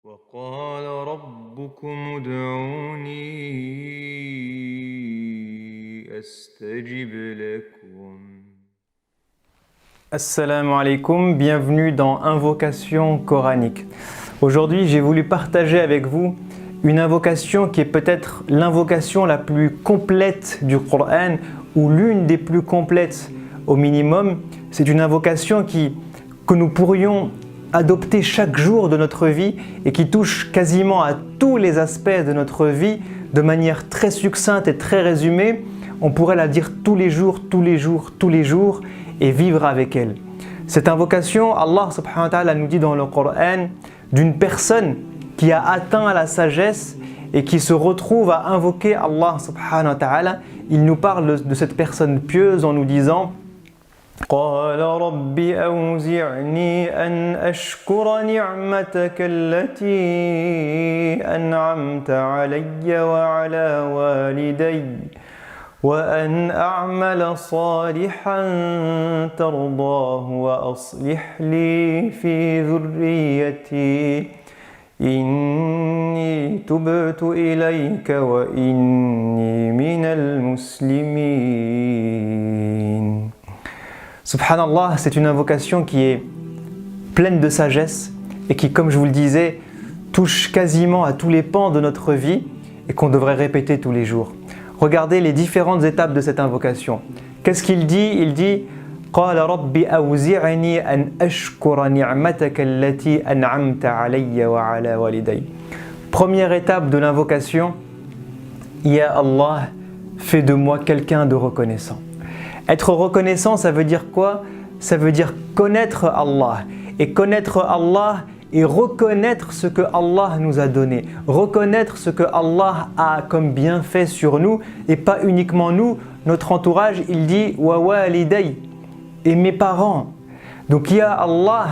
وقال ربكم ادعوني أستجب لكم. Assalamu alaikum, bienvenue dans Invocation coranique. Aujourd'hui, j'ai voulu partager avec vous une invocation qui est peut-être l'invocation la plus complète du Coran ou l'une des plus complètes au minimum. C'est une invocation que nous pourrions adopter chaque jour de notre vie et qui touche quasiment à tous les aspects de notre vie de manière très succincte et très résumée. On pourrait la dire tous les jours et vivre avec elle. Cette invocation, Allah subhanahu wa ta'ala nous dit dans le Coran d'une personne qui a atteint la sagesse et qui se retrouve à invoquer Allah subhanahu wa ta'ala. Il nous parle de cette personne pieuse en nous disant قال رب أوزعني أن أشكر نعمتك التي أنعمت علي وعلى والدي وأن أعمل صالحا ترضاه وأصلح لي في ذريتي إني تبت إليك وإني من المسلمين. Subhanallah, c'est une invocation qui est pleine de sagesse et qui, comme je vous le disais, touche quasiment à tous les pans de notre vie et qu'on devrait répéter tous les jours. Regardez les différentes étapes de cette invocation. Qu'est-ce qu'il dit? Il dit قال رب أوزعني أن أشكر نعمتك التي أنعمت علي وعلى والدي. Première étape de l'invocation, Ya Allah, fais de moi quelqu'un de reconnaissant. Être reconnaissant, ça veut dire quoi? Ça veut dire connaître Allah. Et connaître Allah et reconnaître ce que Allah nous a donné. Reconnaître ce que Allah a comme bienfait sur nous et pas uniquement nous, notre entourage. Il dit « Wa waliday » et mes parents. Donc, Ya Allah,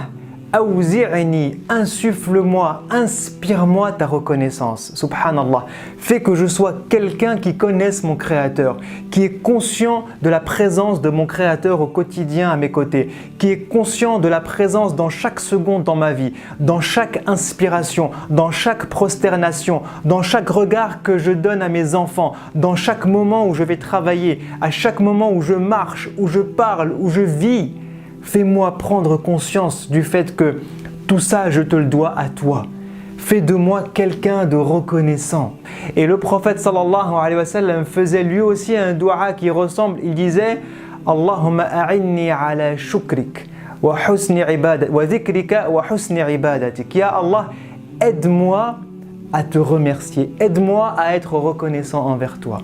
awzi'ni, insuffle-moi, inspire-moi ta reconnaissance. Subhanallah. Fais que je sois quelqu'un qui connaisse mon Créateur, qui est conscient de la présence de mon Créateur au quotidien à mes côtés, qui est conscient de la présence dans chaque seconde dans ma vie, dans chaque inspiration, dans chaque prosternation, dans chaque regard que je donne à mes enfants, dans chaque moment où je vais travailler, à chaque moment où je marche, où je parle, où je vis. Fais-moi prendre conscience du fait que tout ça, je te le dois à toi. Fais de moi quelqu'un de reconnaissant. Et le prophète sallallahu alayhi wa sallam faisait lui aussi un dua qui ressemble. Il disait Allahumma a'inni ala shukrik wa husni ibadat wa dhikrika wa husni ibadatik. Ya Allah, aide-moi à te remercier. Aide-moi à être reconnaissant envers toi.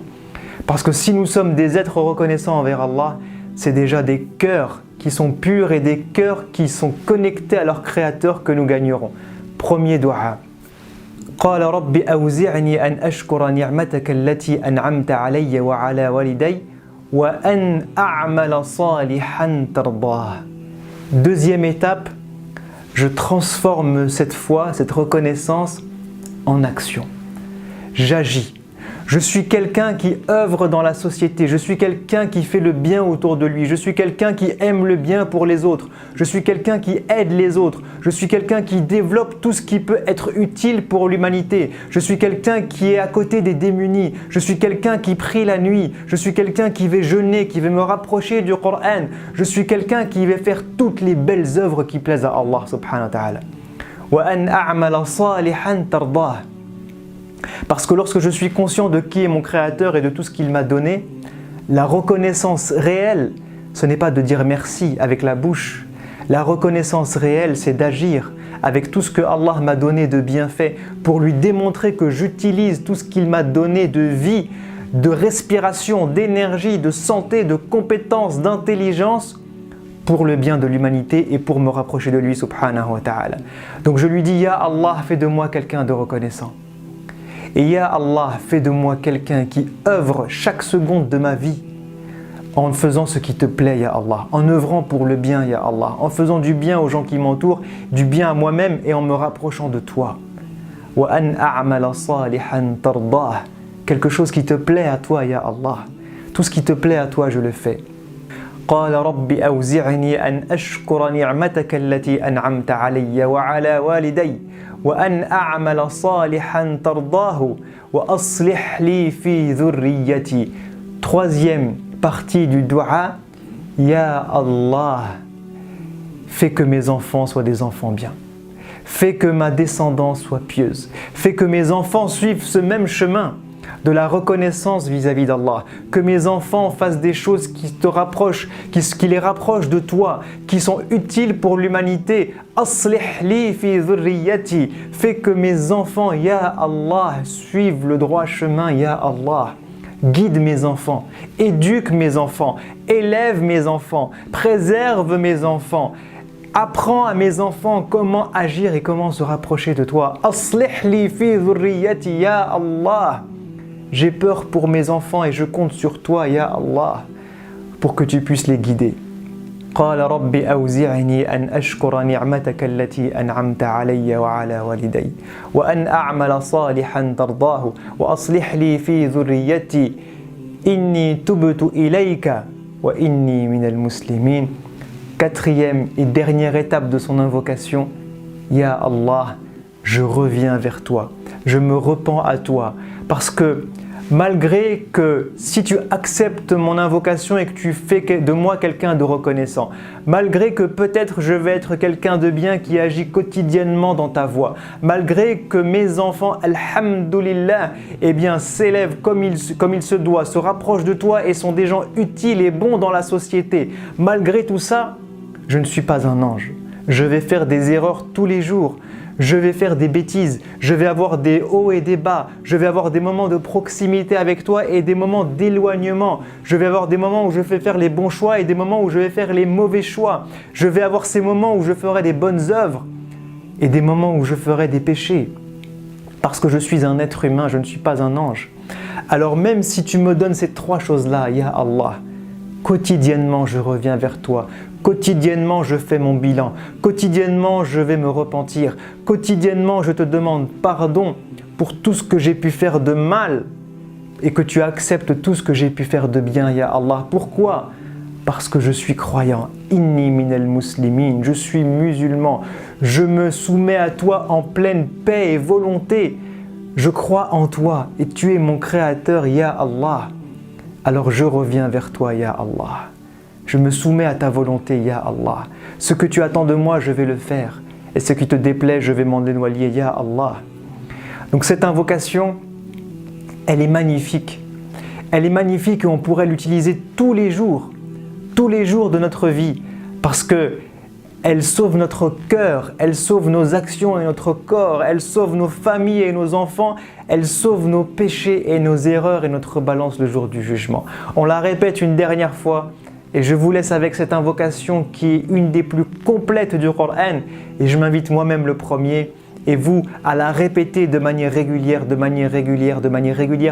Parce que si nous sommes des êtres reconnaissants envers Allah, c'est déjà des cœurs qui sont purs et des cœurs qui sont connectés à leur Créateur que nous gagnerons. Premier dua. قال رب أوزعني أن أشكر نعمتك التي أنعمت علي وعلى والدي وأن أعمل صالحا ترضاه. Deuxième étape, je transforme cette foi, cette reconnaissance en action. J'agis. Je suis quelqu'un qui œuvre dans la société, je suis quelqu'un qui fait le bien autour de lui, je suis quelqu'un qui aime le bien pour les autres, je suis quelqu'un qui aide les autres, je suis quelqu'un qui développe tout ce qui peut être utile pour l'humanité, je suis quelqu'un qui est à côté des démunis, je suis quelqu'un qui prie la nuit, je suis quelqu'un qui va jeûner, qui va me rapprocher du Coran, je suis quelqu'un qui va faire toutes les belles œuvres qui plaisent à Allah subhanahu wa ta'ala. Wa an a'mala salihan tardah. Parce que lorsque je suis conscient de qui est mon Créateur et de tout ce qu'il m'a donné, la reconnaissance réelle, ce n'est pas de dire merci avec la bouche. La reconnaissance réelle, c'est d'agir avec tout ce que Allah m'a donné de bienfait pour lui démontrer que j'utilise tout ce qu'il m'a donné de vie, de respiration, d'énergie, de santé, de compétences, d'intelligence pour le bien de l'humanité et pour me rapprocher de lui subhanahu wa ta'ala. Donc je lui dis, Ya Allah, fais de moi quelqu'un de reconnaissant. Et Ya Allah, fais de moi quelqu'un qui œuvre chaque seconde de ma vie en faisant ce qui te plaît, Ya Allah, en œuvrant pour le bien, Ya Allah, en faisant du bien aux gens qui m'entourent, du bien à moi-même et en me rapprochant de toi. Wa an a'mala salihan quelque chose qui te plaît à toi, Ya Allah. Tout ce qui te plaît à toi, je le fais. قال رب أوزعني أن أشكر نعمتك التي أنعمت علي وعلى والدي وأن أعمل صالحا ترضاه وأصلح لي في ذريتي. Troisième partie du dua, Ya Allah, fais que mes enfants soient des enfants bien. Fais que ma descendance soit pieuse. Fais que mes enfants suivent ce même chemin de la reconnaissance vis-à-vis d'Allah. Que mes enfants fassent des choses qui te rapprochent, qui les rapprochent de toi, qui sont utiles pour l'humanité. Aslih li fi dhurriyyati. Fais que mes enfants, Ya Allah, suivent le droit chemin, Ya Allah. Guide mes enfants, éduque mes enfants, élève mes enfants, préserve mes enfants. Apprends à mes enfants comment agir et comment se rapprocher de toi. Aslih li fi dhurriyyati, Ya Allah. J'ai peur pour mes enfants et je compte sur toi, Ya Allah, pour que tu puisses les guider. قال رب أوزعني أن أشكر نعمتك التي أنعمت علي وعلى والدي وأن أعمل صالحا ترضاه وأصلح لي في ذريتي إني تبت إليك وإني من المسلمين. Quatrième et dernière étape de son invocation, Ya Allah, je reviens vers toi, je me repens à toi, parce que malgré que si tu acceptes mon invocation et que tu fais de moi quelqu'un de reconnaissant, malgré que peut-être je vais être quelqu'un de bien qui agit quotidiennement dans ta voie, malgré que mes enfants, alhamdoulilah, eh bien s'élèvent comme il se doit, se rapprochent de toi et sont des gens utiles et bons dans la société, malgré tout ça, je ne suis pas un ange. Je vais faire des erreurs tous les jours. Je vais faire des bêtises, je vais avoir des hauts et des bas, je vais avoir des moments de proximité avec toi et des moments d'éloignement. Je vais avoir des moments où je vais faire les bons choix et des moments où je vais faire les mauvais choix. Je vais avoir ces moments où je ferai des bonnes œuvres et des moments où je ferai des péchés. Parce que je suis un être humain, je ne suis pas un ange. Alors même si tu me donnes ces trois choses-là, Ya Allah, quotidiennement je reviens vers toi. Quotidiennement, je fais mon bilan. Quotidiennement, je vais me repentir. Quotidiennement, je te demande pardon pour tout ce que j'ai pu faire de mal et que tu acceptes tout ce que j'ai pu faire de bien, Ya Allah. Pourquoi ? Parce que je suis croyant. Inni minal muslimin. Je suis musulman. Je me soumets à toi en pleine paix et volonté. Je crois en toi et tu es mon créateur, Ya Allah. Alors je reviens vers toi, Ya Allah. Je me soumets à ta volonté, Ya Allah. Ce que tu attends de moi, je vais le faire. Et ce qui te déplaît, je vais m'en éloigner, Ya Allah. Donc cette invocation, elle est magnifique. Elle est magnifique et on pourrait l'utiliser tous les jours de notre vie. Parce que elle sauve notre cœur, elle sauve nos actions et notre corps, elle sauve nos familles et nos enfants, elle sauve nos péchés et nos erreurs et notre balance le jour du jugement. On la répète une dernière fois. Et je vous laisse avec cette invocation qui est une des plus complètes du Coran. Et je m'invite moi-même le premier et vous à la répéter de manière régulière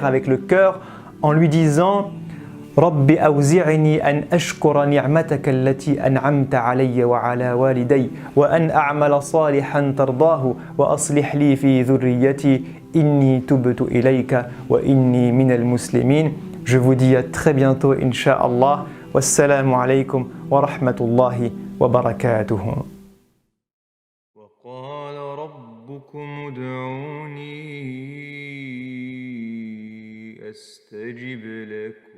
avec le cœur en lui disant رب أوزعني أن أشكر نعمتك التي أنعمت علي وعلى والدي وأن أعمل صالحا ترضاه وأصلح لي في ذريتي إني تبت إليك وإني من المسلمين. Je vous dis à très bientôt, Inch'Allah. Wassalamu alaikum wa rahmatullahi wa barakatuhu. وقال ربكم ادعوني أستجب لكم